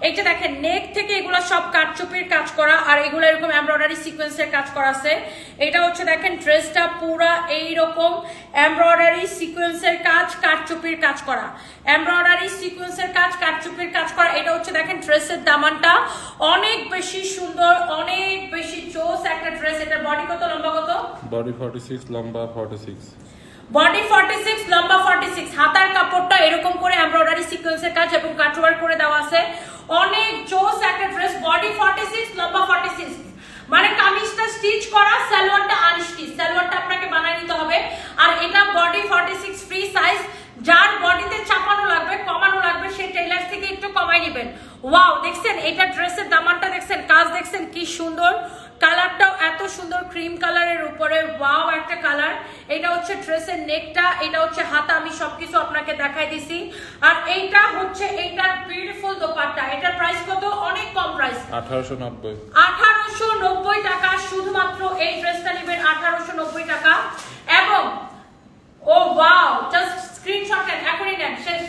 এইটা দেখেন নেক থেকে এগুলো সব কাটচুপির কাজ করা, আর এগুলো এরকম এমব্রয়ডারি সিকোয়েন্সের কাজ করা আছে। এটা হচ্ছে দেখেন ড্রেসটা পুরা এইরকম এমব্রয়ডারি সিকোয়েন্সের কাজ, কাটচুপির কাজ করা, এমব্রয়ডারি সিকোয়েন্সের কাজ, কাটচুপির কাজ করা। এটা হচ্ছে দেখেন ড্রেসের দামানটা অনেক বেশি সুন্দর, অনেক বেশি জোস একটা ড্রেস। এটার বডি কত, লম্বা কত? বডি 46, লম্বা 46। বডি 46, লম্বা 46। হাতার কাপড়টা এরকম করে এমব্রয়ডারি সিকোয়েন্সের কাজ এবং কাটওয়ার্ক করে দেওয়া আছে। অনেক জোস একটা ড্রেস। বডি 46, লম্বা 46, মানে কামিজটা স্টিচ করা, সালোয়ারটা আনস্টিচ। সালোয়ারটা আপনাকে বানাই নিতে হবে। আর এটা বডি 46 ফ্রি সাইজ। যার বডিতে চাপানো লাগবে, কমানো লাগবে, সেই টেইলার থেকে একটু কমাই নেবেন। ওয়াও, দেখছেন এটা ড্রেসের দামানটা দেখছেন, কাজ দেখছেন কি সুন্দর, কালারটাও এত সুন্দর ক্রিম কালারের উপরে। ওয়াও একটা কালার। এটা হচ্ছে ড্রেসের নেকটা, এটা হচ্ছে হাতা, আমি সবকিছু আপনাকে দেখাই দিছি। আর এইটা হচ্ছে এইটার বিউটিফুল দোপাট্টা। এটার প্রাইস কত? অনেক কম প্রাইস, 1890। 1890 টাকা। শুধুমাত্র এই ড্রেসটা নেবেন 1890 টাকা। এবং ও ওয়াও, জাস্ট স্ক্রিনশট নেন, এখনই নেন, শেষ